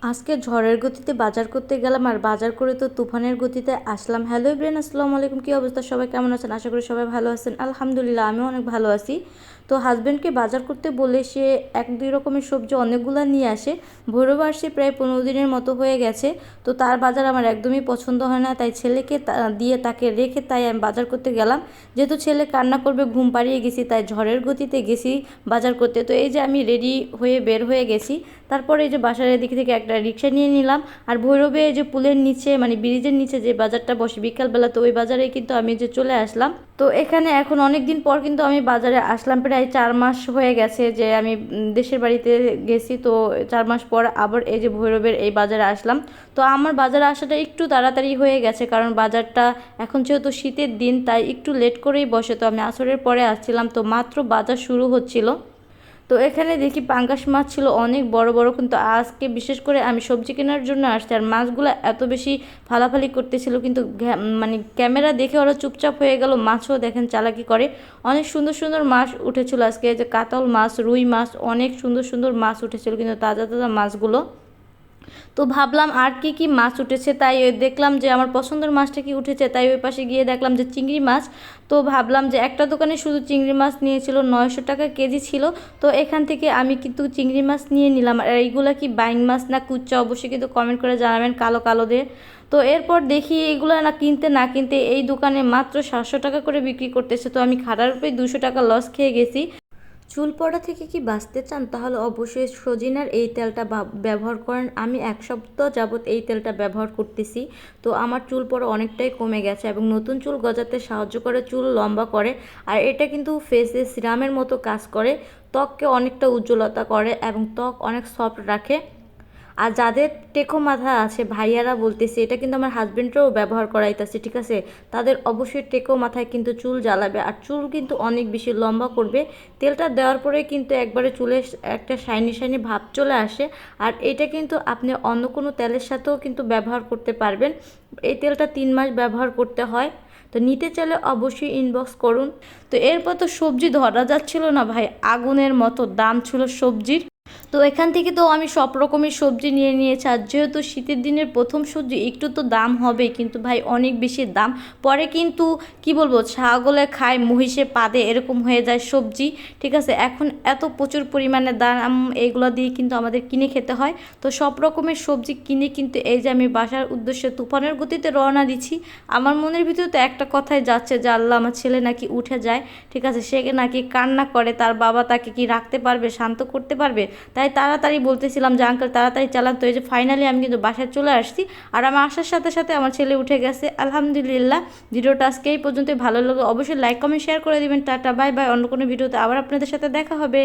আজকে ঝড়ের গতিতে বাজার করতে গেলাম আর বাজার করে তো তুফানের গতিতে আসলাম। হ্যালো এভরিওয়ান, আসসালামু আলাইকুম। কী অবস্থা, সবাই কেমন আছেন? আশা করি সবাই ভালো আছেন। আলহামদুলিল্লাহ, আমিও অনেক ভালো আছি। তো হাজব্যান্ডকে বাজার করতে বলে সে 1-2 রকমের সবজি অনেকগুলো নিয়ে আসে। ভৈরব আসছে প্রায় 15 দিনের মতো হয়ে গেছে। তো তার বাজার আমার একদমই পছন্দ হয় না, তাই ছেলেকে দিয়ে তাকে রেখে তাই আমি বাজার করতে গেলাম। যেহেতু ছেলে কান্না করবে, ঘুম পাড়িয়ে গেছি, তাই ঝড়ের গতিতে গেছি বাজার করতে। তো এই যে আমি রেডি হয়ে বের হয়ে গেছি। তারপরে এই যে বাসার এদিক থেকে একটা রিক্সা নিয়ে নিলাম। আর ভৈরবে যে পুলের নিচে মানে ব্রিজের নিচে যে বাজারটা বসে বিকালবেলা, তো ওই বাজারে কিন্তু আমি যে চলে আসলাম। তো এখানে এখন অনেক দিন পর কিন্তু আমি বাজারে আসলাম। প্রায় 4 মাস হয়ে গেছে যে আমি দেশের বাড়িতে গেছি। তো 4 মাস পর আবার এই যে ভৈরবের এই বাজারে আসলাম। তো আমার বাজারে আসাটা একটু তাড়াতাড়ি হয়ে গেছে, কারণ বাজারটা এখন যেহেতু শীতের দিন তাই একটু লেট করেই বসে। তো আমি আসরের পরে আসছিলাম, তো মাত্র বাজার শুরু হচ্ছিল। তো এখানে দেখি পাঙ্গাস মাছ ছিল অনেক বড় বড়, কিন্তু আজকে বিশেষ করে আমি সবজি কেনার জন্য আসছি। আর মাছগুলো এত বেশি ফালাফালি করতেছিল, কিন্তু মানে ক্যামেরা দেখে ওরা চুপচাপ হয়ে গেল। মাছও দেখেন চালাকি করে। অনেক সুন্দর সুন্দর মাছ উঠেছিল আজকে, যে কাতল মাছ, রুই মাছ, অনেক সুন্দর সুন্দর মাছ উঠেছিল, কিন্তু তাজা তাজা মাছগুলো। তো ভাবলাম আর কি কি মাছ উঠেছে, তাই দেখলাম যে আমার পছন্দের মাছটা কি উঠেছে, তাই ওই পাশে গিয়ে দেখলাম যে চিংড়ি মাছ। তো ভাবলাম যে একটা দোকানে শুধু চিংড়ি মাছ নিয়েছিল, 900 টাকা কেজি ছিল। তো এখান থেকে আমি কিন্তু চিংড়ি মাছ নিয়ে নিলাম। আর এইগুলা কি বাইং মাছ না কুচ্চা, অবশ্যই কিন্তু কমেন্ট করে জানাবেন কালো কালো দিয়ে। তো এরপর দেখি এইগুলো না কিনতে না কিনতে এই দোকানে মাত্র 700 টাকা করে বিক্রি করতেছে। তো আমি খাটার উপরে 200 টাকা লস খেয়ে গেছি। চুল পড়া থেকে কি বাঁচতে চান, তাহলে অবশ্যই সজিনার এই তেলটা ব্যবহার করেন। আমি 1 সপ্তাহ যাবত এই তেলটা ব্যবহার করতেছি। তো আমার চুল পড়া অনেকটাই কমে গেছে এবং নতুন চুল গজাতে সাহায্য করে, চুল লম্বা করে। আর এটা কিন্তু ফেসে সিরামের মতো কাজ করে, ত্বককে অনেকটা উজ্জ্বলতা করে এবং ত্বক অনেক সফট রাখে। আর যাদের টেকো মাথা আছে ভাইয়ারা বলতেছে, এটা কিন্তু আমার হাজবেন্ডরাও ব্যবহার করাইতেছে, ঠিক আছে। তাদের অবশ্যই টেকো মাথায় কিন্তু চুল জ্বালাবে আর চুল কিন্তু অনেক বেশি লম্বা করবে। তেলটা দেওয়ার পরে কিন্তু একবারে চুলে একটা শাইনি শাইনি ভাব চলে আসে। আর এটা কিন্তু আপনি অন্য কোনো তেলের সাথেও কিন্তু ব্যবহার করতে পারবেন। এই তেলটা 3 মাস ব্যবহার করতে হয়। তো নিতে চাইলে অবশ্যই ইনবক্স করুন। তো এরপর তো সবজি ধরা যাচ্ছিল না ভাই, আগুনের মতো দাম ছিল সবজির। তো এখান থেকে তো আমি সব রকমের সবজি নিয়ে নিয়েছি। আর যেহেতু শীতের দিনের প্রথম সবজি, একটু তো দাম হবেই, কিন্তু ভাই অনেক বেশি দাম। পরে কিন্তু কি বলবো, ছাগলে খায় মহিষে পাদে, এরকম হয়ে যায় সবজি, ঠিক আছে। এখন এত প্রচুর পরিমাণে দাম, এইগুলো দিয়ে কিন্তু আমাদের কিনে খেতে হয়। তো সব রকমের সবজি কিনে কিন্তু এই যে আমি বাসার উদ্দেশ্যে তুফানের গতিতে রওনা দিচ্ছি। আমার মনের ভিতরে তো একটা কথাই যাচ্ছে যে আল্লাহ, আমার ছেলে নাকি উঠে যায়, ঠিক আছে, সে নাকি কান্না করে, তার বাবা তাকে কি রাখতে পারবে, শান্ত করতে পারবে। তাই তাড়াতাড়ি বলতেছিলাম যে আঙ্কেল তাড়াতাড়ি চালান। তো এই যে ফাইনালি আমি কিন্তু বাসায় চলে আসছি। আর আমার আসার সাথে সাথে আমার ছেলে উঠে গেছে, আলহামদুলিল্লাহ। ভিডিওটা আজকে এই পর্যন্তই। ভালো লাগলে অবশ্যই লাইক কমেন্ট শেয়ার করে দিবেন। Tata bye bye. অন্য কোনো ভিডিওতে আবার আপনাদের সাথে দেখা হবে।